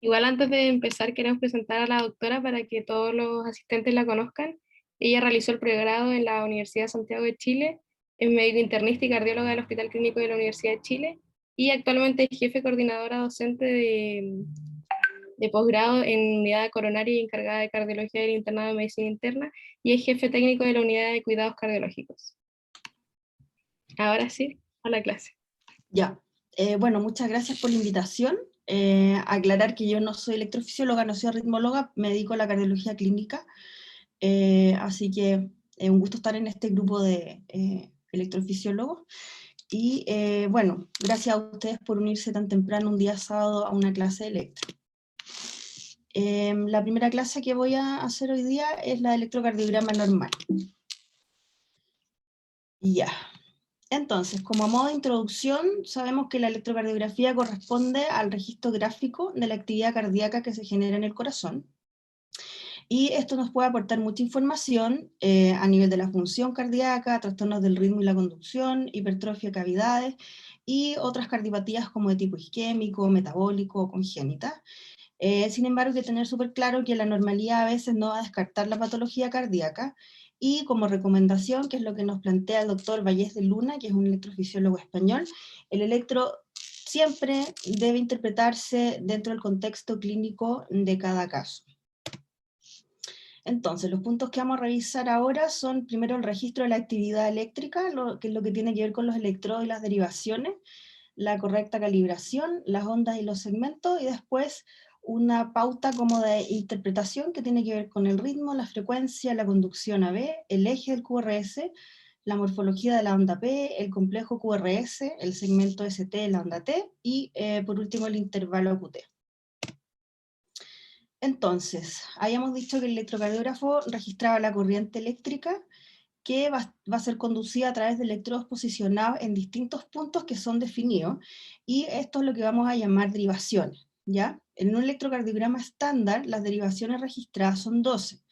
Igual antes de empezar queremos presentar a la doctora para que todos los asistentes la conozcan. Ella realizó el pregrado en la Universidad de Santiago de Chile, es médico internista y cardióloga del Hospital Clínico de la Universidad de Chile y actualmente es jefe coordinadora docente de posgrado en unidad coronaria y encargada de cardiología del internado de medicina interna y es jefe técnico de la unidad de cuidados cardiológicos. Ahora sí, a la clase. Ya, bueno, muchas gracias por la invitación. Aclarar que yo no soy electrofisióloga, no soy ritmóloga, me dedico a la cardiología clínica, así que es un gusto estar en este grupo de electrofisiólogos. Y bueno, gracias a ustedes por unirse tan temprano un día sábado a una clase de electro. La primera clase que voy a hacer hoy día es la de electrocardiograma normal. Ya. Entonces, como a modo de introducción, sabemos que la electrocardiografía corresponde al registro gráfico de la actividad cardíaca que se genera en el corazón. Y esto nos puede aportar mucha información a nivel de la función cardíaca, trastornos del ritmo y la conducción, hipertrofia de cavidades y otras cardiopatías como de tipo isquémico, metabólico o congénita. Sin embargo, hay que tener súper claro que la normalidad a veces no va a descartar la patología cardíaca, y como recomendación, que es lo que nos plantea el doctor Vallés de Luna, que es un electrofisiólogo español, el electro siempre debe interpretarse dentro del contexto clínico de cada caso. Entonces, los puntos que vamos a revisar ahora son primero el registro de la actividad eléctrica, que es lo que tiene que ver con los electrodos y las derivaciones, la correcta calibración, las ondas y los segmentos, y después una pauta como de interpretación que tiene que ver con el ritmo, la frecuencia, la conducción AB, el eje del QRS, la morfología de la onda P, el complejo QRS, el segmento ST de la onda T, y por último el intervalo QT. Entonces, habíamos dicho que el electrocardiógrafo registraba la corriente eléctrica que va a ser conducida a través de electrodos posicionados en distintos puntos que son definidos, y esto es lo que vamos a llamar derivaciones, ¿ya? En un electrocardiograma estándar, las derivaciones registradas son 12.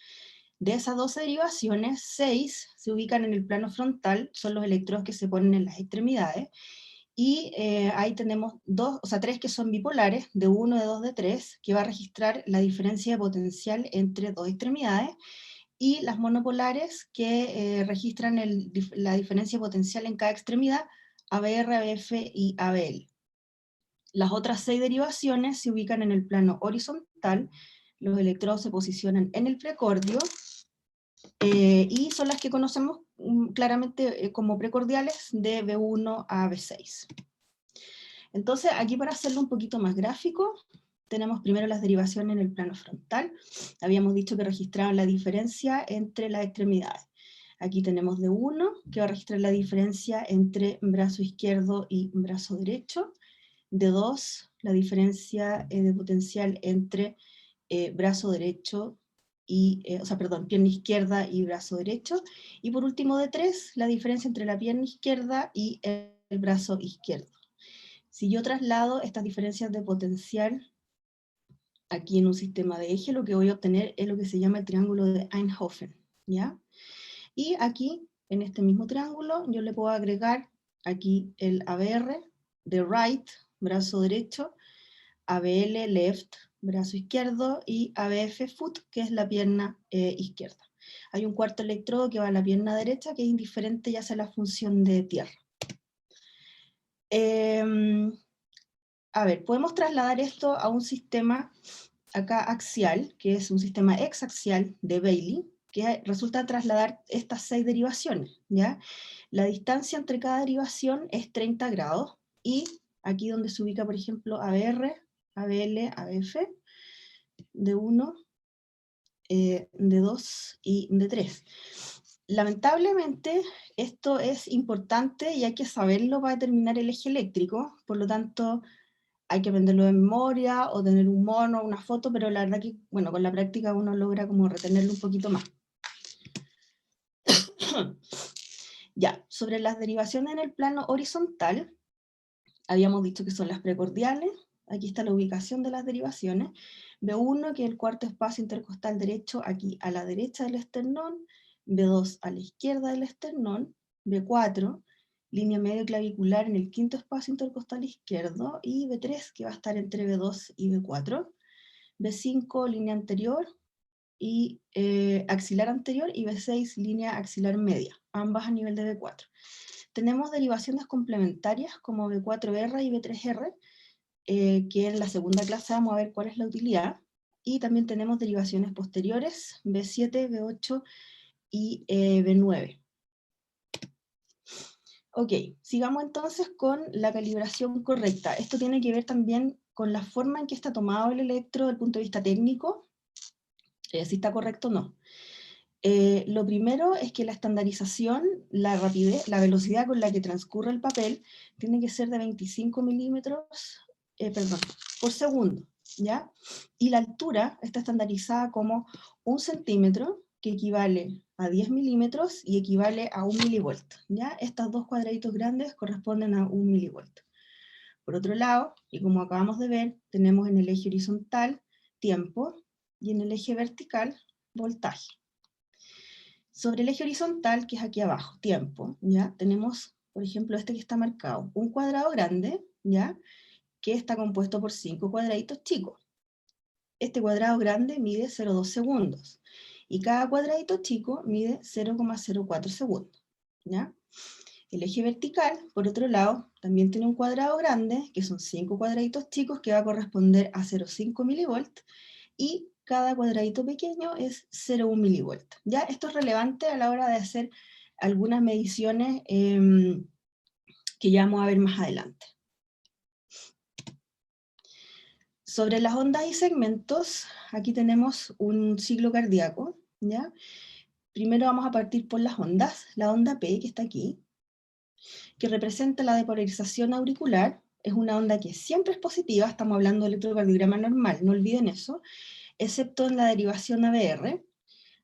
De esas 12 derivaciones, 6 se ubican en el plano frontal, son los electrodos que se ponen en las extremidades, y ahí tenemos 3 que son bipolares, de 1, de 2, de 3, que va a registrar la diferencia de potencial entre dos extremidades, y las monopolares que registran la diferencia potencial en cada extremidad, ABR, ABF y ABL. Las otras 6 derivaciones se ubican en el plano horizontal, los electrodos se posicionan en el precordio, y son las que conocemos claramente como precordiales de B1 a B6. Entonces, aquí para hacerlo un poquito más gráfico, tenemos primero las derivaciones en el plano frontal. Habíamos dicho que registraban la diferencia entre las extremidades. Aquí tenemos D1, que va a registrar la diferencia entre brazo izquierdo y brazo derecho. D2, la diferencia de potencial entre brazo derecho y, pierna izquierda y brazo derecho. Y por último, D3, la diferencia entre la pierna izquierda y el brazo izquierdo. Si yo traslado estas diferencias de potencial aquí en un sistema de eje, lo que voy a obtener es lo que se llama el triángulo de Einthoven, ¿ya? Y aquí, en este mismo triángulo, yo le puedo agregar aquí el ABR de right, brazo derecho, ABL left, brazo izquierdo, y ABF foot, que es la pierna izquierda. Hay un cuarto electrodo que va a la pierna derecha, que es indiferente ya sea la función de tierra. A ver, podemos trasladar esto a un sistema acá axial, que es un sistema exaxial de Bailey, que resulta trasladar estas 6 derivaciones, ¿ya? La distancia entre cada derivación es 30 grados, y aquí donde se ubica, por ejemplo, ABR, ABL, ABF, D1, D2 y D3. Lamentablemente, esto es importante y hay que saberlo para determinar el eje eléctrico, por lo tanto, hay que aprenderlo de memoria o tener un mono, una foto, pero la verdad que, bueno, con la práctica uno logra como retenerlo un poquito más. Ya, sobre las derivaciones en el plano horizontal, habíamos dicho que son las precordiales. Aquí está la ubicación de las derivaciones. B1, que es el cuarto espacio intercostal derecho, aquí a la derecha del esternón. B2 a la izquierda del esternón. B4, línea medio clavicular en el quinto espacio intercostal izquierdo. Y B3, que va a estar entre B2 y B4. B5 línea anterior y axilar anterior, y B6 línea axilar media, ambas a nivel de B4. Tenemos derivaciones complementarias como B4R y B3R, que en la segunda clase vamos a ver cuál es la utilidad, y también tenemos derivaciones posteriores, B7, B8 y B9. Ok, sigamos entonces con la calibración correcta. Esto tiene que ver también con la forma en que está tomado el electro desde el punto de vista técnico, si está correcto o no. Lo primero es que la estandarización, la rapidez, la velocidad con la que transcurre el papel tiene que ser de 25 milímetros por segundo, ¿ya? Y la altura está estandarizada como 1 centímetro, que equivale a 10 milímetros y equivale a 1 milivolto, ¿ya? Estos dos cuadraditos grandes corresponden a 1 milivolto. Por otro lado, y como acabamos de ver, tenemos en el eje horizontal tiempo y en el eje vertical voltaje. Sobre el eje horizontal, que es aquí abajo, tiempo, ¿ya? Tenemos, por ejemplo, este que está marcado, un cuadrado grande, ¿ya? Que está compuesto por 5 cuadraditos chicos. Este cuadrado grande mide 0,2 segundos, y cada cuadradito chico mide 0,04 segundos, ¿ya? El eje vertical, por otro lado, también tiene un cuadrado grande, que son 5 cuadraditos chicos, que va a corresponder a 0,5 milivolts, y cada cuadradito pequeño es 0,1 milivolts. ¿Ya? Esto es relevante a la hora de hacer algunas mediciones que ya vamos a ver más adelante. Sobre las ondas y segmentos, aquí tenemos un ciclo cardíaco, ¿ya? Primero vamos a partir por las ondas. La onda P, que está aquí, que representa la depolarización auricular, es una onda que siempre es positiva, estamos hablando de electrocardiograma normal, no olviden eso, excepto en la derivación ABR.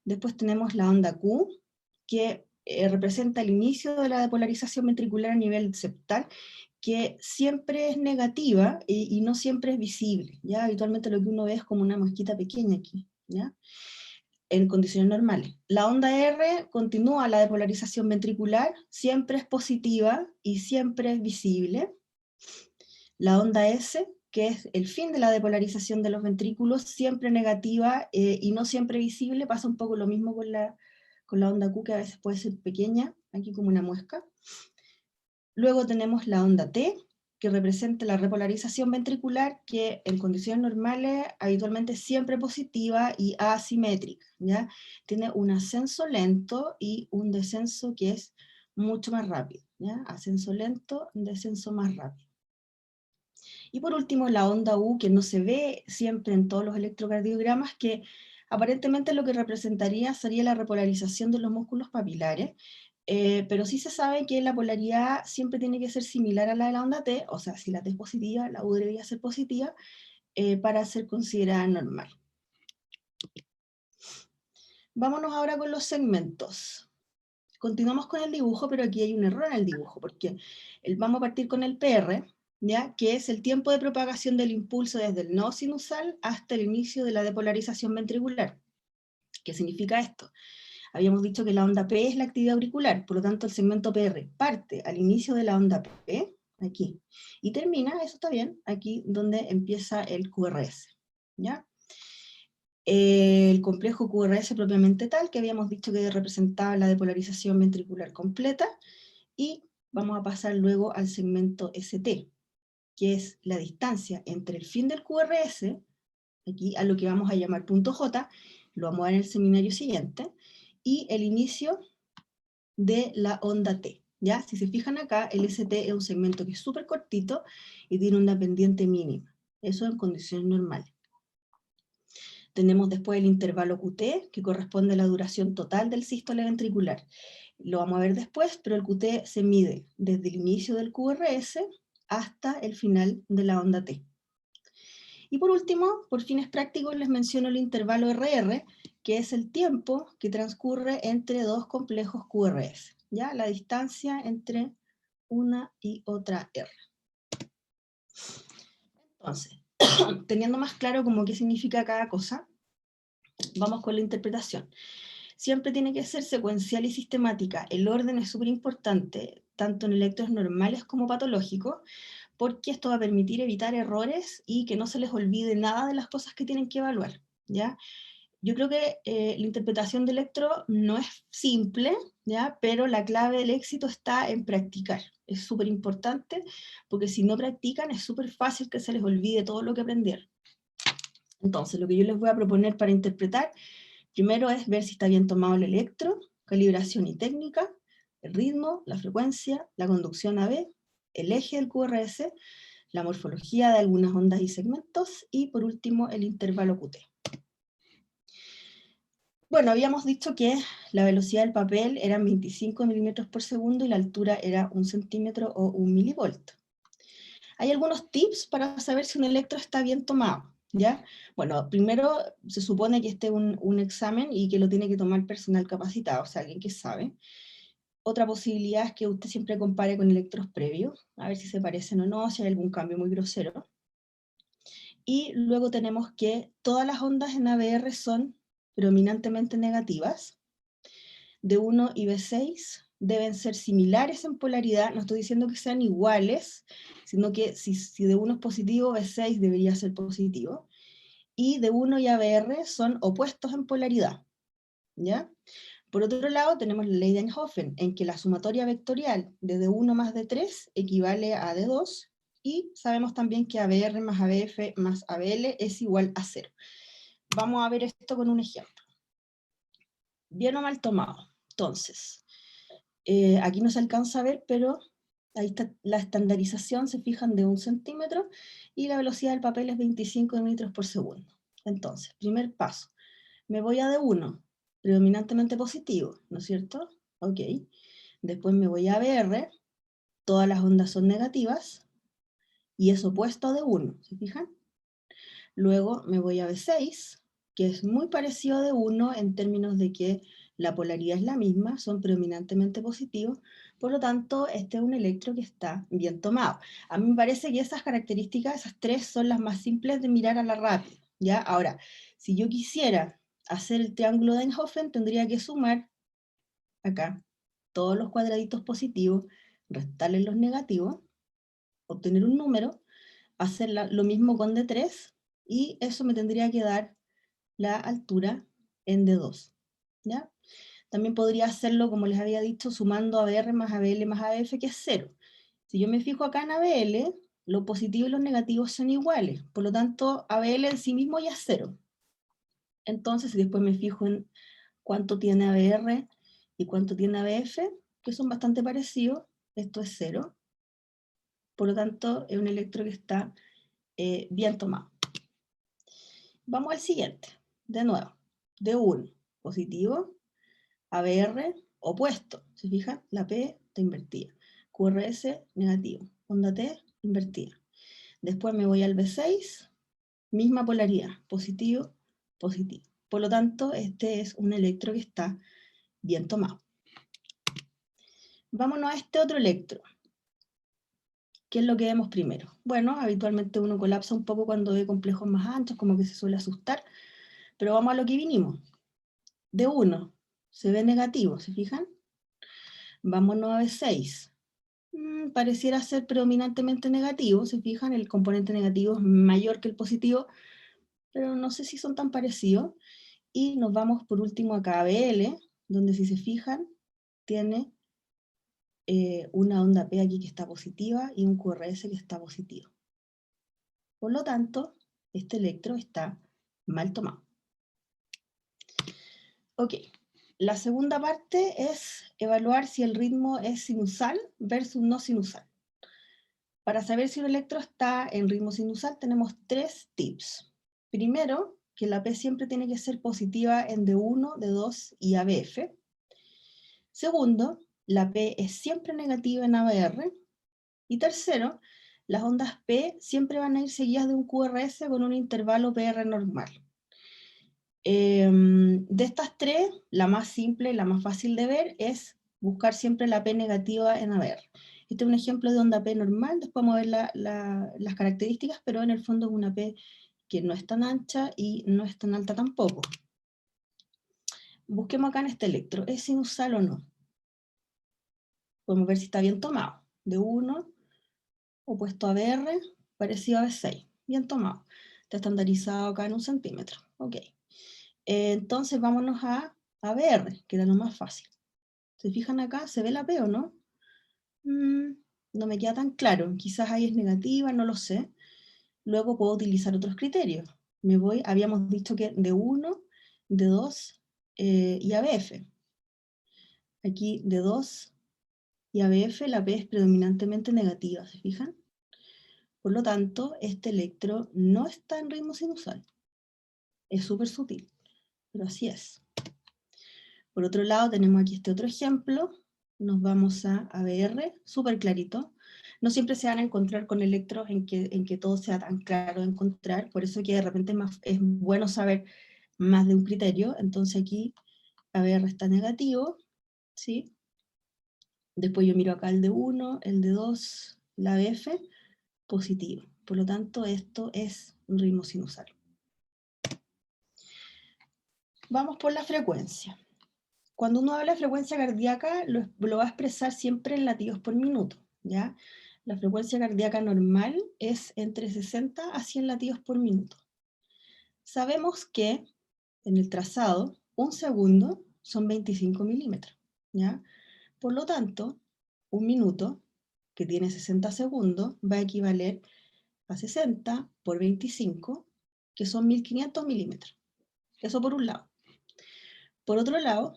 Después tenemos la onda Q, que representa el inicio de la depolarización ventricular a nivel septal, que siempre es negativa y no siempre es visible, ¿ya? Habitualmente lo que uno ve es como una mosquita pequeña aquí, ¿ya? En condiciones normales. La onda R continúa la depolarización ventricular, siempre es positiva y siempre es visible. La onda S, que es el fin de la depolarización de los ventrículos, siempre negativa y no siempre visible, pasa un poco lo mismo con la onda Q, que a veces puede ser pequeña, aquí como una muesca. Luego tenemos la onda T, que representa la repolarización ventricular, que en condiciones normales habitualmente es siempre positiva y asimétrica, ¿ya? Tiene un ascenso lento y un descenso que es mucho más rápido, ¿ya? Ascenso lento, descenso más rápido. Y por último, la onda U, que no se ve siempre en todos los electrocardiogramas, que aparentemente lo que representaría sería la repolarización de los músculos papilares, pero sí se sabe que la polaridad siempre tiene que ser similar a la de la onda T, o sea, si la T es positiva, la U debería ser positiva, para ser considerada normal. Vámonos ahora con los segmentos. Continuamos con el dibujo, pero aquí hay un error en el dibujo, porque vamos a partir con el PR, ¿ya? Que es el tiempo de propagación del impulso desde el nodo sinusal hasta el inicio de la depolarización ventricular. ¿Qué significa esto? Habíamos dicho que la onda P es la actividad auricular, por lo tanto el segmento PR parte al inicio de la onda P, aquí, y termina, eso está bien, aquí donde empieza el QRS, ¿ya? El complejo QRS propiamente tal, que habíamos dicho que representaba la depolarización ventricular completa, y vamos a pasar luego al segmento ST, que es la distancia entre el fin del QRS, aquí a lo que vamos a llamar punto J, lo vamos a ver en el seminario siguiente, y el inicio de la onda T. ¿Ya? Si se fijan acá, el ST es un segmento que es súper cortito y tiene una pendiente mínima. Eso en condiciones normales. Tenemos después el intervalo QT, que corresponde a la duración total del sístole ventricular. Lo vamos a ver después, pero el QT se mide desde el inicio del QRS hasta el final de la onda T. Y por último, por fines prácticos, les menciono el intervalo RR, que es el tiempo que transcurre entre dos complejos QRS, ¿ya? La distancia entre una y otra R. Entonces, teniendo más claro como qué significa cada cosa, vamos con la interpretación. Siempre tiene que ser secuencial y sistemática. El orden es súper importante, tanto en electros normales como patológicos, porque esto va a permitir evitar errores y que no se les olvide nada de las cosas que tienen que evaluar, ¿ya? Yo creo que la interpretación de electro no es simple, ¿ya? Pero la clave del éxito está en practicar. Es súper importante, porque si no practican es súper fácil que se les olvide todo lo que aprendieron. Entonces, lo que yo les voy a proponer para interpretar, primero es ver si está bien tomado el electro, calibración y técnica, el ritmo, la frecuencia, la conducción AB, el eje del QRS, la morfología de algunas ondas y segmentos, y por último el intervalo QT. Bueno, habíamos dicho que la velocidad del papel eran 25 milímetros por segundo y la altura era 1 centímetro o 1 milivolto. Hay algunos tips para saber si un electro está bien tomado, ¿ya? Bueno, primero se supone que este es un examen y que lo tiene que tomar personal capacitado, o sea, alguien que sabe. Otra posibilidad es que usted siempre compare con electros previos, a ver si se parecen o no, si hay algún cambio muy grosero. Y luego tenemos que todas las ondas en ABR son predominantemente negativas. D1 y B6 deben ser similares en polaridad, no estoy diciendo que sean iguales, sino que si D1 es positivo, B6 debería ser positivo. Y D1 y ABR son opuestos en polaridad, ¿ya? Por otro lado, tenemos la ley de Einthoven, en que la sumatoria vectorial de D1 más D3 equivale a D2, y sabemos también que ABR más ABF más ABL es igual a 0. Vamos a ver esto con un ejemplo. Bien o mal tomado. Entonces, aquí no se alcanza a ver, pero ahí está la estandarización, se fijan de 1 centímetro, y la velocidad del papel es 25 metros por segundo. Entonces, primer paso, me voy a D1, predominantemente positivo, ¿no es cierto? Ok. Después me voy a ABR, todas las ondas son negativas, y es opuesto a D1, ¿se fijan? Luego me voy a B6, que es muy parecido a D1 en términos de que la polaridad es la misma, son predominantemente positivos, por lo tanto, este es un electro que está bien tomado. A mí me parece que esas características, esas tres, son las más simples de mirar a la rápida, ¿ya? Ahora, si yo quisiera hacer el triángulo de Einthoven, tendría que sumar acá todos los cuadraditos positivos, restarles los negativos, obtener un número, hacer lo mismo con D3, y eso me tendría que dar la altura en D2, ¿ya? También podría hacerlo, como les había dicho, sumando ABR más ABL más ABF, que es 0. Si yo me fijo acá en ABL, los positivos y los negativos son iguales, por lo tanto, ABL en sí mismo ya es 0. Entonces, si después me fijo en cuánto tiene ABR y cuánto tiene ABF, que son bastante parecidos, esto es 0. Por lo tanto, es un electro que está bien tomado. Vamos al siguiente. De nuevo, D1, positivo, ABR, opuesto. ¿Se fijan? La P está invertida. QRS, negativo. Onda T, invertida. Después me voy al B6, misma polaridad, positivo, positivo. Por lo tanto, este es un electro que está bien tomado. Vámonos a este otro electro. ¿Qué es lo que vemos primero? Bueno, habitualmente uno colapsa un poco cuando ve complejos más anchos, como que se suele asustar, pero vamos a lo que vinimos. D1, se ve negativo, ¿se fijan? Vámonos a B6. Pareciera ser predominantemente negativo, ¿se fijan? El componente negativo es mayor que el positivo, pero no sé si son tan parecidos. Y nos vamos por último acá a BL, donde si se fijan, tiene una onda P aquí que está positiva y un QRS que está positivo. Por lo tanto, este electro está mal tomado. Ok, la segunda parte es evaluar si el ritmo es sinusal versus no sinusal. Para saber si un electro está en ritmo sinusal tenemos 3 tips. Primero, que la P siempre tiene que ser positiva en D1, D2 y ABF. Segundo, la P es siempre negativa en ABR. Y tercero, las ondas P siempre van a ir seguidas de un QRS con un intervalo PR normal. De estas tres, la más simple, la más fácil de ver es buscar siempre la P negativa en ABR. Este es un ejemplo de onda P normal, después vamos a ver las características, pero en el fondo es una P que no es tan ancha y no es tan alta tampoco. Busquemos acá en este electro, ¿es sinusal o no? Podemos ver si está bien tomado. D1, opuesto a BR, parecido a B6. Bien tomado. Está estandarizado acá en 1 centímetro. Ok. Entonces vámonos a BR, que era lo más fácil. ¿Se fijan acá? ¿Se ve la P o no? No me queda tan claro. Quizás ahí es negativa, no lo sé. Luego puedo utilizar otros criterios. Habíamos dicho que de 1, de 2 y ABF. Aquí de 2 y ABF la P es predominantemente negativa, ¿se fijan? Por lo tanto, este electro no está en ritmo sinusal. Es súper sutil, pero así es. Por otro lado, tenemos aquí este otro ejemplo. Nos vamos a ABR, súper clarito. No siempre se van a encontrar con electros en que todo sea tan claro de encontrar, por eso que de repente es bueno saber más de un criterio. Entonces aquí ABR está negativo, ¿sí? Después yo miro acá el de 1, el de 2, la ABF, positivo. Por lo tanto, esto es un ritmo sinusal. Vamos por la frecuencia. Cuando uno habla de frecuencia cardíaca, lo va a expresar siempre en latidos por minuto, ¿ya? La frecuencia cardíaca normal es entre 60 a 100 latidos por minuto. Sabemos que en el trazado, un segundo son 25 milímetros, ¿ya? Por lo tanto, un minuto, que tiene 60 segundos, va a equivaler a 60 por 25, que son 1500 milímetros. Eso por un lado. Por otro lado,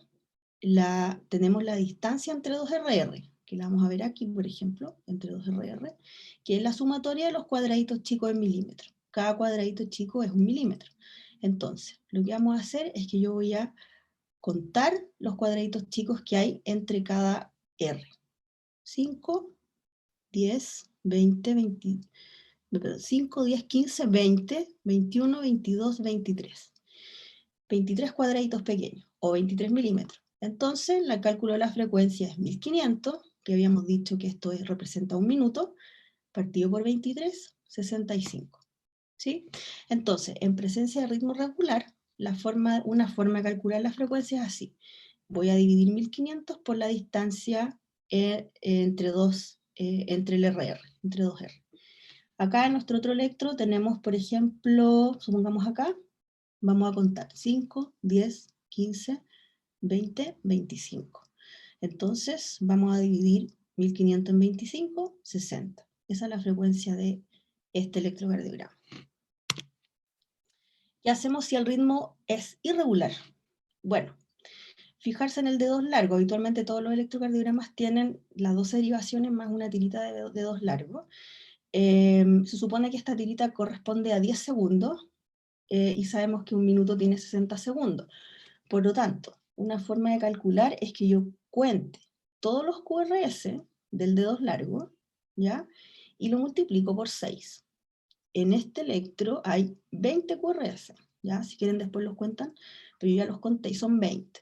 tenemos la distancia entre dos RR, que la vamos a ver aquí, por ejemplo, entre dos RR, que es la sumatoria de los cuadraditos chicos en milímetros. Cada cuadradito chico es 1 milímetro. Entonces, lo que vamos a hacer es que yo voy a contar los cuadraditos chicos que hay entre cada R. 5, 10, 20, 20, no, perdón, 5, 10, 15, 20, 21, 22, 23. 23 cuadraditos pequeños, o 23 milímetros. Entonces, el cálculo de la frecuencia es 1500, que habíamos dicho que esto representa un minuto, partido por 23, 65. ¿Sí? Entonces, en presencia de ritmo regular, una forma de calcular la frecuencia es así. Voy a dividir 1500 por la distancia entre el RR, entre dos R. Acá en nuestro otro electro tenemos, por ejemplo, supongamos acá, vamos a contar 5, 10, 15, 20, 25. Entonces vamos a dividir 1500 en 25, 60. Esa es la frecuencia de este electrocardiograma. ¿Qué hacemos si el ritmo es irregular? Bueno, fijarse en el dedos largo. Habitualmente todos los electrocardiogramas tienen las 12 derivaciones más una tirita de dedos largos. Se supone que esta tirita corresponde a 10 segundos y sabemos que un minuto tiene 60 segundos. Por lo tanto, una forma de calcular es que yo cuente todos los QRS del dedo largo, ¿ya? Y lo multiplico por 6. En este electro hay 20 QRS, ¿ya? Si quieren después los cuentan, pero yo ya los conté y son 20.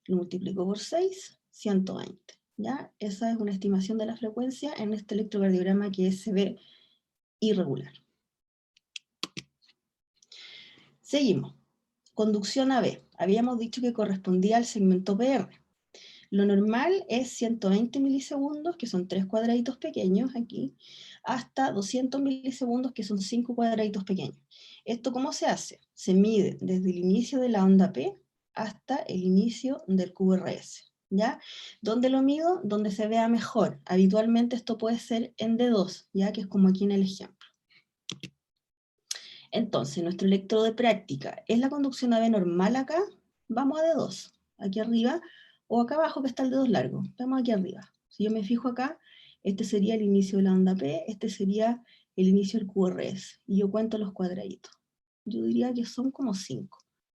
Lo multiplico por 6, 120, ¿ya? Esa es una estimación de la frecuencia en este electrocardiograma que se ve irregular. Seguimos. Conducción AB. Habíamos dicho que correspondía al segmento PR. Lo normal es 120 milisegundos, que son 3 cuadraditos pequeños aquí, hasta 200 milisegundos, que son 5 cuadraditos pequeños. ¿Esto cómo se hace? Se mide desde el inicio de la onda P hasta el inicio del QRS, ¿ya? ¿Dónde lo mido? Donde se vea mejor. Habitualmente esto puede ser en D2, ¿ya? Que es como aquí en el ejemplo. Entonces, nuestro electrodo de práctica, ¿es la conducción AB normal acá? Vamos a D2, aquí arriba, o acá abajo que está el dedo largo. Vamos aquí arriba. Si yo me fijo acá, este sería el inicio de la onda P, este sería el inicio del QRS. Y yo cuento los cuadraditos. Yo diría que son como 5,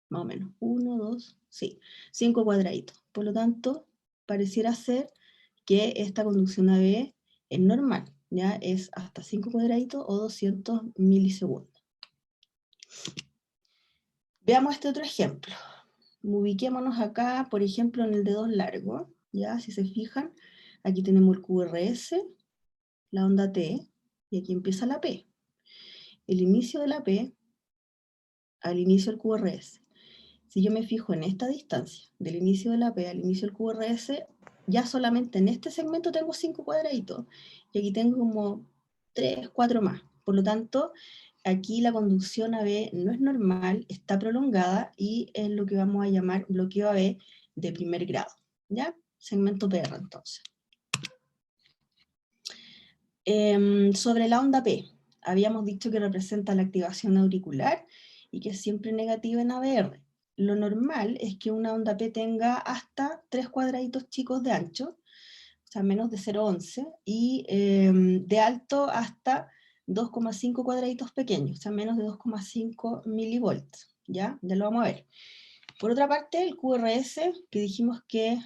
más o menos. 1, 2, sí, 5 cuadraditos. Por lo tanto, pareciera ser que esta conducción AB es normal, ¿ya? Es hasta 5 cuadraditos o 200 milisegundos. Veamos este otro ejemplo. Ubiquémonos acá, por ejemplo, en el dedo largo, ¿ya? Si se fijan, aquí tenemos el QRS, la onda T, y aquí empieza la P. El inicio de la P al inicio del QRS. Si yo me fijo en esta distancia, del inicio de la P al inicio del QRS, ya solamente en este segmento tengo 5 cuadraditos, y aquí tengo como 3, 4 más. Por lo tanto, aquí la conducción AB no es normal, está prolongada y es lo que vamos a llamar bloqueo AB de primer grado, ¿ya? Segmento PR entonces. Sobre la onda P, habíamos dicho que representa la activación auricular y que es siempre negativa en ABR. Lo normal es que una onda P tenga hasta 3 cuadraditos chicos de ancho, o sea, menos de 0,11, y de alto hasta 2,5 cuadraditos pequeños, o sea, menos de 2,5 milivolts, ¿ya? Ya lo vamos a ver. Por otra parte, el QRS, que dijimos que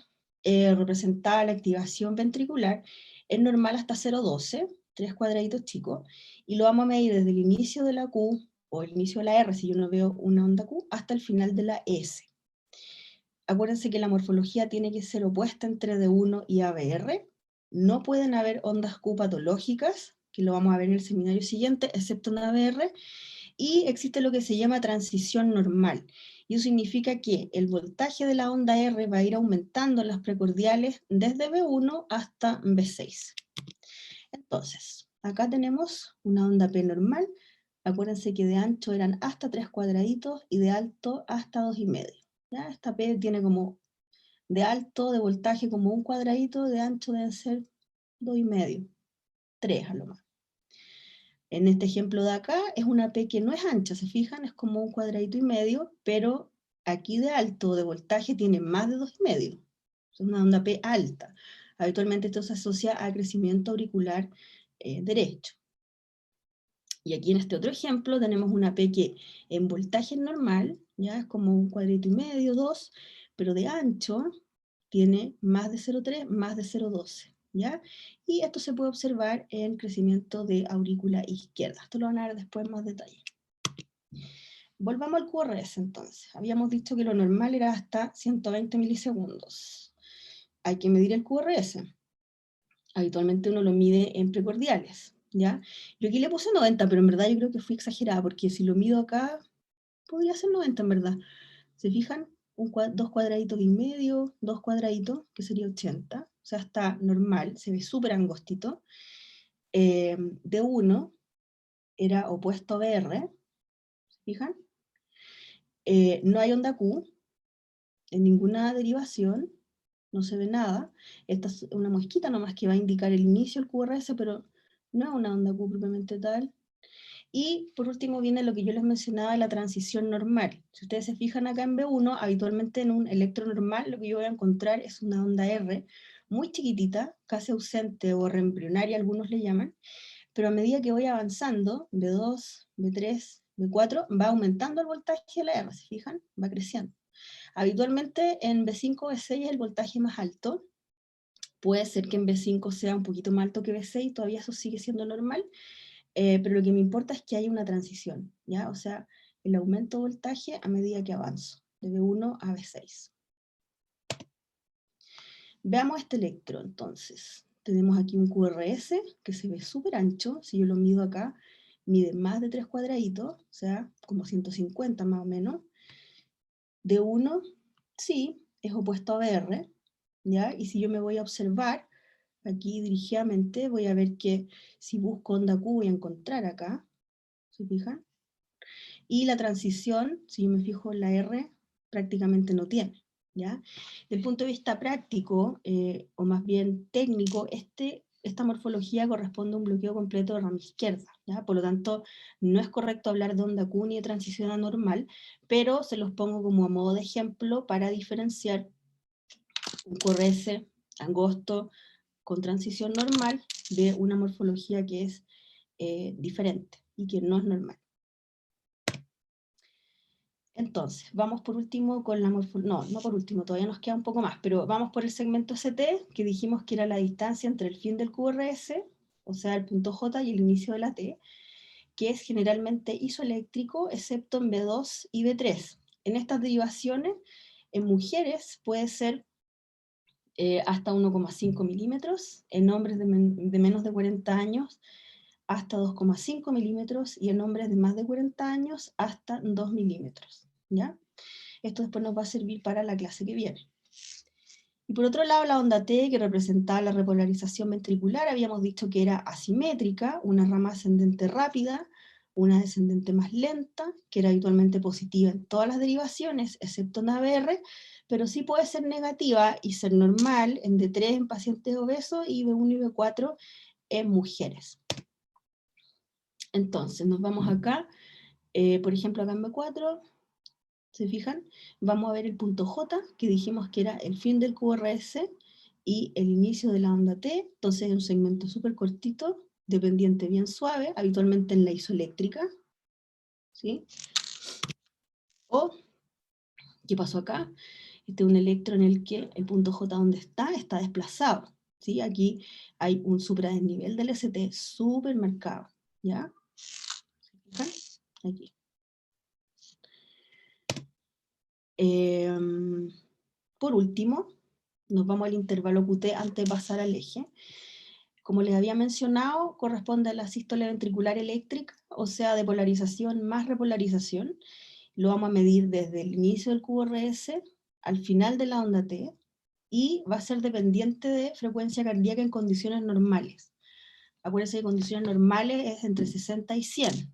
representaba la activación ventricular, es normal hasta 0,12, 3 cuadraditos chicos, y lo vamos a medir desde el inicio de la Q, o el inicio de la R, si yo no veo una onda Q, hasta el final de la S. Acuérdense que la morfología tiene que ser opuesta entre D1 y ABR. No pueden haber ondas Q patológicas, que lo vamos a ver en el seminario siguiente, excepto en ABR, y existe lo que se llama transición normal. Y eso significa que el voltaje de la onda R va a ir aumentando en las precordiales desde B1 hasta B6. Entonces, acá tenemos una onda P normal. Acuérdense que de ancho eran hasta 3 cuadraditos y de alto hasta 2,5. ¿Ya? Esta P tiene como de alto, de voltaje como un cuadradito, de ancho deben ser 2,5, 3 a lo más. En este ejemplo de acá es una P que no es ancha, ¿se fijan? Es como un cuadradito y medio, pero aquí de alto, de voltaje, tiene más de 2,5. Es una onda P alta. Habitualmente esto se asocia a crecimiento auricular derecho. Y aquí en este otro ejemplo tenemos una P que en voltaje normal, ya es como un cuadrito y medio, 2, pero de ancho tiene más de 0,3, más de 0,12. ¿Ya? Y esto se puede observar en crecimiento de aurícula izquierda. Esto lo van a ver después en más detalle. Volvamos al QRS entonces. Habíamos dicho que lo normal era hasta 120 milisegundos. Hay que medir el QRS. Habitualmente uno lo mide en precordiales, ¿ya? Yo aquí le puse 90, pero en verdad yo creo que fui exagerada, porque si lo mido acá, podría ser 90 en verdad. ¿Se fijan? Dos cuadraditos y medio, 2 cuadraditos, que sería 80. O sea, está normal, se ve súper angostito. D1 era opuesto a BR, ¿se fijan? No hay onda Q en ninguna derivación, no se ve nada. Esta es una mosquita nomás que va a indicar el inicio del QRS, pero no es una onda Q propiamente tal. Y por último viene lo que yo les mencionaba, la transición normal. Si ustedes se fijan acá en B1, habitualmente en un electro normal lo que yo voy a encontrar es una onda R muy chiquitita, casi ausente o reembrionaria, algunos le llaman, pero a medida que voy avanzando, B2, B3, B4, va aumentando el voltaje de la R, ¿se fijan? Va creciendo. Habitualmente en B5, B6 es el voltaje más alto. Puede ser que en B5 sea un poquito más alto que B6, todavía eso sigue siendo normal, pero lo que me importa es que haya una transición, ¿ya? O sea, el aumento de voltaje a medida que avanzo, de B1 a B6. Veamos este electro, entonces. Tenemos aquí un QRS que se ve súper ancho, si yo lo mido acá, mide más de 3 cuadraditos, o sea, como 150 más o menos. D1, sí, es opuesto a BR, ¿ya? Y si yo me voy a observar, aquí dirigidamente, voy a ver que si busco onda Q voy a encontrar acá, ¿se fijan? Y la transición, si yo me fijo en la R, prácticamente no tiene, ¿ya? Desde el punto de vista práctico, o más bien técnico, esta morfología corresponde a un bloqueo completo de rama izquierda, ¿ya? Por lo tanto, no es correcto hablar de onda Q ni de transición anormal, pero se los pongo como a modo de ejemplo para diferenciar un QRS angosto con transición normal de una morfología que es diferente y que no es normal. Entonces, vamos por último con la morfología, no por último, todavía nos queda un poco más, pero vamos por el segmento ST, que dijimos que era la distancia entre el fin del QRS, o sea, el punto J y el inicio de la T, que es generalmente isoeléctrico, excepto en B2 y B3. En estas derivaciones, en mujeres puede ser hasta 1,5 milímetros, en hombres de menos de 40 años hasta 2,5 milímetros y en hombres de más de 40 años hasta 2 milímetros, ¿ya? Esto después nos va a servir para la clase que viene. Y por otro lado, la onda T, que representaba la repolarización ventricular, habíamos dicho que era asimétrica, una rama ascendente rápida, una descendente más lenta, que era habitualmente positiva en todas las derivaciones, excepto en ABR, pero sí puede ser negativa y ser normal en D3 en pacientes obesos y B1 y B4 en mujeres. Entonces, nos vamos acá, por ejemplo, acá en B4, ¿se fijan? Vamos a ver el punto J, que dijimos que era el fin del QRS y el inicio de la onda T, entonces es un segmento súper cortito, dependiente bien suave, habitualmente en la isoeléctrica, ¿sí? O, ¿qué pasó acá? Este es un electro en el que el punto J donde está desplazado, ¿sí? Aquí hay un supradesnivel del ST súper marcado, ¿ya? ¿Se fijan? Aquí. Por último, nos vamos al intervalo QT antes de pasar al eje. Como les había mencionado, corresponde a la sístole ventricular eléctrica, o sea, de polarización más repolarización. Lo vamos a medir desde el inicio del QRS al final de la onda T, y va a ser dependiente de frecuencia cardíaca en condiciones normales. Acuérdense que condiciones normales es entre 60 y 100.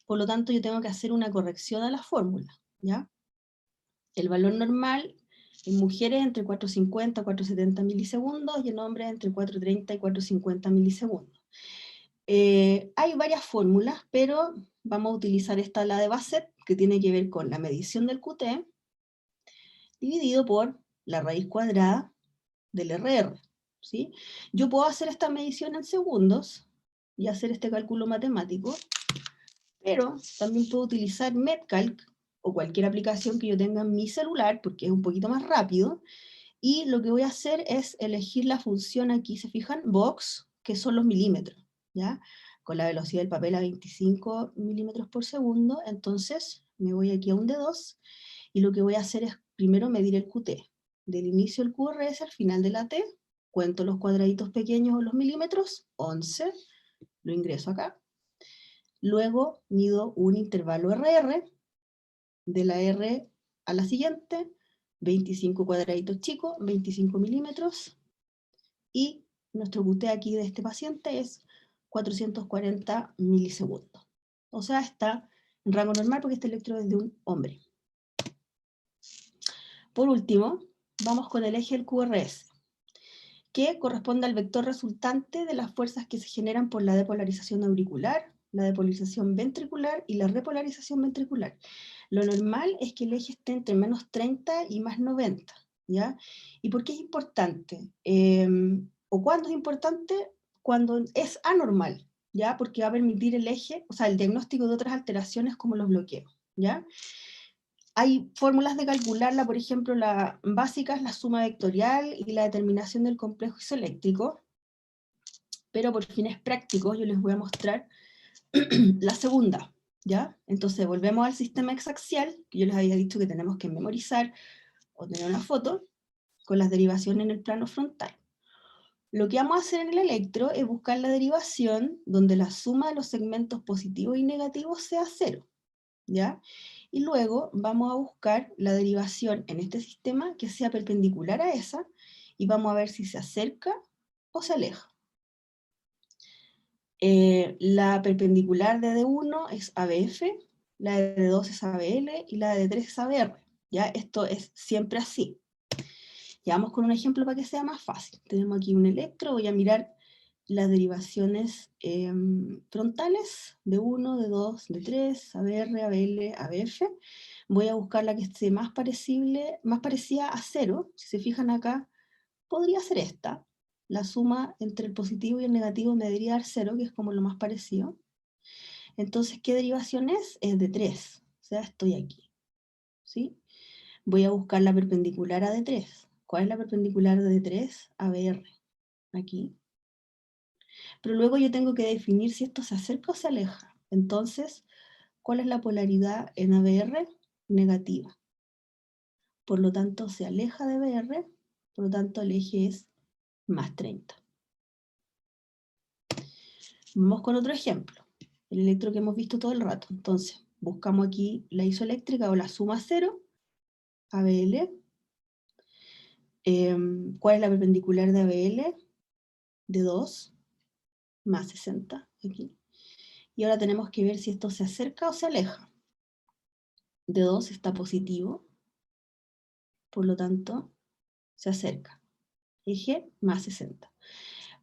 Por lo tanto, yo tengo que hacer una corrección a la fórmula, ¿ya? El valor normal en mujeres entre 450 y 470 milisegundos y en hombres entre 430 y 450 milisegundos. Hay varias fórmulas, pero vamos a utilizar esta, la de Bassett, que tiene que ver con la medición del QT, dividido por la raíz cuadrada del RR, ¿sí? Yo puedo hacer esta medición en segundos y hacer este cálculo matemático, pero también puedo utilizar MedCalc o cualquier aplicación que yo tenga en mi celular, porque es un poquito más rápido, y lo que voy a hacer es elegir la función aquí, ¿se fijan? Box, que son los milímetros, ¿ya? Con la velocidad del papel a 25 milímetros por segundo, entonces me voy aquí a un D2, y lo que voy a hacer es primero medir el QT, del inicio del QRS al final de la T, cuento los cuadraditos pequeños o los milímetros, 11, lo ingreso acá, luego mido un intervalo RR, de la R a la siguiente, 25 cuadraditos chicos, 25 milímetros, y nuestro QT aquí de este paciente es 440 milisegundos. O sea, está en rango normal porque este electro es de un hombre. Por último, vamos con el eje del QRS, que corresponde al vector resultante de las fuerzas que se generan por la depolarización auricular, la depolarización ventricular y la repolarización ventricular. Lo normal es que el eje esté entre menos 30 y más 90, ¿ya? ¿Y por qué es importante? ¿O cuándo es importante? Cuando es anormal, ¿ya? Porque va a permitir el eje, o sea, el diagnóstico de otras alteraciones como los bloqueos, ¿ya? Hay fórmulas de calcularla, por ejemplo, la básica es la suma vectorial y la determinación del complejo isoeléctrico, pero por fines prácticos yo les voy a mostrar la segunda, ¿ya? Entonces volvemos al sistema hexaxial, que yo les había dicho que tenemos que memorizar o tener una foto, con las derivaciones en el plano frontal. Lo que vamos a hacer en el electro es buscar la derivación donde la suma de los segmentos positivos y negativos sea cero, ¿ya? Y luego vamos a buscar la derivación en este sistema que sea perpendicular a esa, y vamos a ver si se acerca o se aleja. La perpendicular de D1 es ABF, la de D2 es ABL y la de D3 es ABR. ¿Ya? Esto es siempre así. Ya vamos con un ejemplo para que sea más fácil. Tenemos aquí un electro, voy a mirar las derivaciones frontales, D1, D2, D3, ABR, ABL, ABF. Voy a buscar la que esté más parecida a cero. Si se fijan acá, podría ser esta. La suma entre el positivo y el negativo me debería dar cero, que es como lo más parecido. Entonces, ¿qué derivación es? Es de 3. O sea, estoy aquí, ¿sí? Voy a buscar la perpendicular a D3. ¿Cuál es la perpendicular de D3? ABR. Aquí. Pero luego yo tengo que definir si esto se acerca o se aleja. Entonces, ¿cuál es la polaridad en ABR? Negativa. Por lo tanto, se aleja de ABR, por lo tanto, el eje es más 30. Vamos con otro ejemplo. El electro que hemos visto todo el rato. Entonces, buscamos aquí la isoeléctrica o la suma cero, ABL. ¿Cuál es la perpendicular de ABL? De 2 más 60, aquí. Y ahora tenemos que ver si esto se acerca o se aleja. De 2 está positivo, por lo tanto, se acerca. Eje más 60.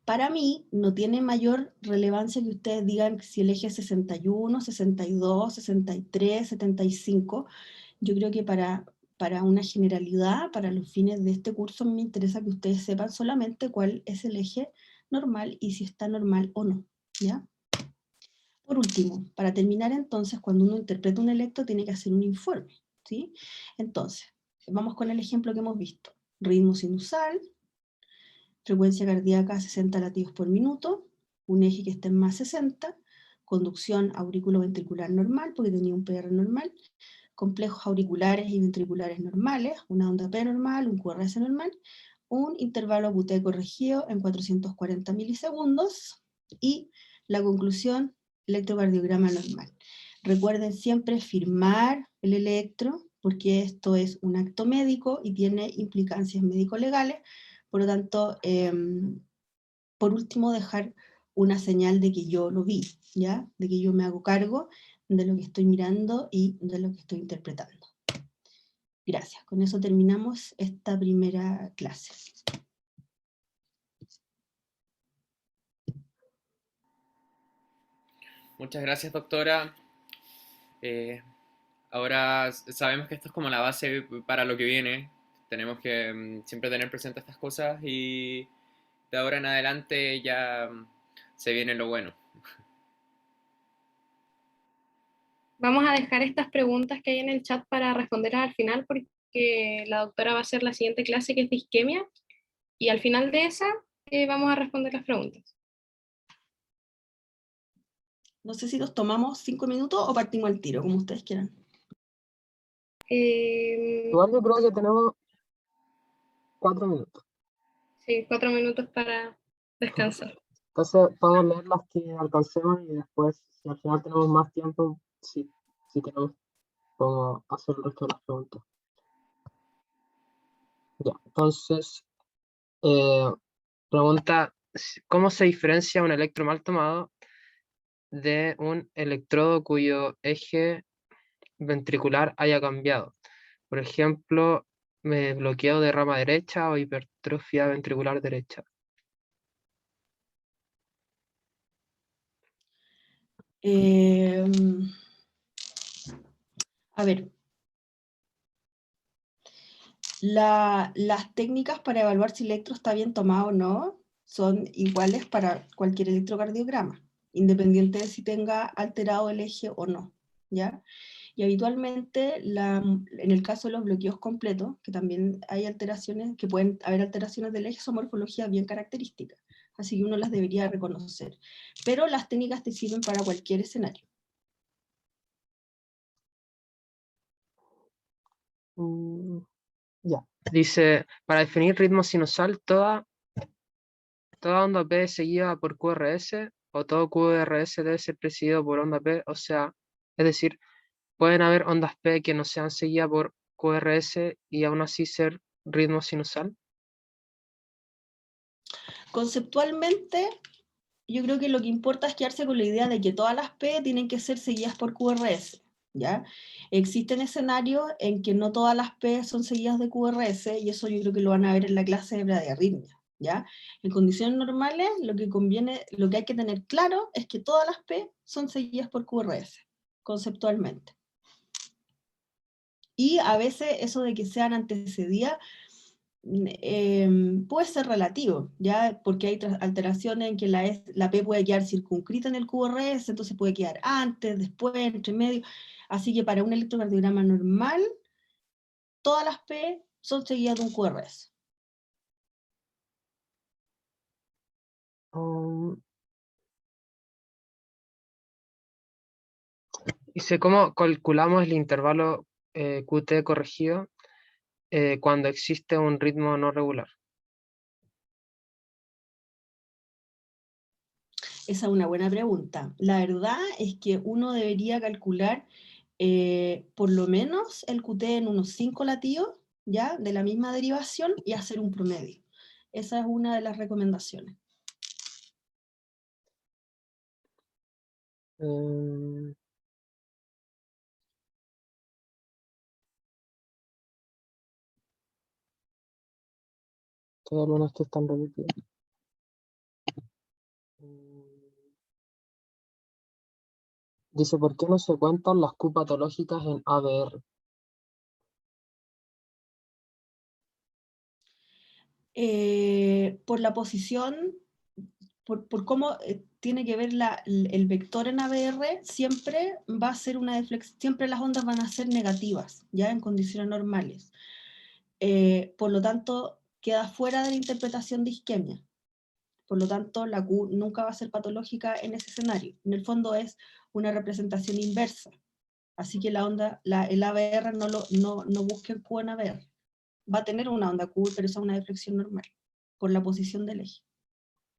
Para mí, no tiene mayor relevancia que ustedes digan si el eje es 61, 62, 63, 75. Yo creo que para una generalidad, para los fines de este curso, me interesa que ustedes sepan solamente cuál es el eje normal y si está normal o no, ¿ya? Por último, para terminar entonces, cuando uno interpreta un electro tiene que hacer un informe, ¿sí? Entonces, vamos con el ejemplo que hemos visto. Ritmo sinusal, frecuencia cardíaca a 60 latidos por minuto, un eje que está en más 60, conducción auriculoventricular normal, porque tenía un PR normal, complejos auriculares y ventriculares normales, una onda P normal, un QRS normal, un intervalo QT corregido en 440 milisegundos, y la conclusión, electrocardiograma normal. Recuerden siempre firmar el electro, porque esto es un acto médico y tiene implicancias médico-legales, por lo tanto, por último, dejar una señal de que yo lo vi, ¿ya? De que yo me hago cargo de lo que estoy mirando y de lo que estoy interpretando. Gracias. Con eso terminamos esta primera clase. Muchas gracias, doctora. Ahora sabemos que esto es como la base para lo que viene. Tenemos que siempre tener presente estas cosas y de ahora en adelante ya se viene lo bueno. Vamos a dejar estas preguntas que hay en el chat para responderlas al final porque la doctora va a hacer la siguiente clase que es de isquemia y al final de esa vamos a responder las preguntas. No sé si nos tomamos 5 minutos o partimos al tiro, como ustedes quieran. Igual yo creo que tenemos 4 minutos. Sí, 4 minutos para descansar. Entonces podemos leer las que alcancemos y después, si al final tenemos más tiempo, si tenemos, podemos hacer el resto de las preguntas. Ya, entonces, pregunta, ¿cómo se diferencia un electro mal tomado de un electrodo cuyo eje ventricular haya cambiado? Por ejemplo, bloqueo de rama derecha o hipertrofia ventricular derecha. A ver, las técnicas para evaluar si el electro está bien tomado o no son iguales para cualquier electrocardiograma, independiente de si tenga alterado el eje o no, ¿ya? Y habitualmente, en el caso de los bloqueos completos, que también hay alteraciones, que pueden haber alteraciones del eje, son morfologías bien características, así que uno las debería reconocer. Pero las técnicas te sirven para cualquier escenario. Ya. Dice, para definir ritmo sinusal, toda onda P es seguida por QRS o todo QRS debe ser presidido por onda P, o sea, es decir, pueden haber ondas P que no sean seguidas por QRS y aún así ser ritmo sinusal. Conceptualmente, yo creo que lo que importa es quedarse con la idea de que todas las P tienen que ser seguidas por QRS, ¿ya? Existen escenarios en que no todas las P son seguidas de QRS, y eso yo creo que lo van a ver en la clase de bradiarritmia, ¿ya? En condiciones normales, lo que hay que tener claro es que todas las P son seguidas por QRS, conceptualmente. Y a veces eso de que sean antecedidas puede ser relativo, ¿ya? Porque hay alteraciones en que la P puede quedar circunscrita en el QRS, entonces puede quedar antes, después, entre medio. Así que para un electrocardiograma normal, todas las P son seguidas de un QRS. Dice, ¿cómo calculamos el intervalo QT corregido cuando existe un ritmo no regular? Esa es una buena pregunta. La verdad es que uno debería calcular por lo menos el QT en unos 5 latidos, ¿ya? De la misma derivación y hacer un promedio. Esa es una de las recomendaciones. Eh, Todas algunas que están repetidas. Dice, ¿por qué no se cuentan las Q patológicas en ABR? Por la posición, por cómo tiene que ver el vector en ABR, siempre va a ser una deflexión, siempre las ondas van a ser negativas, ya en condiciones normales. Por lo tanto, queda fuera de la interpretación de isquemia. Por lo tanto, la Q nunca va a ser patológica en ese escenario. En el fondo es una representación inversa. Así que la onda, el ABR no busque Q en ABR. Va a tener una onda Q, pero es una deflexión normal, por la posición del eje.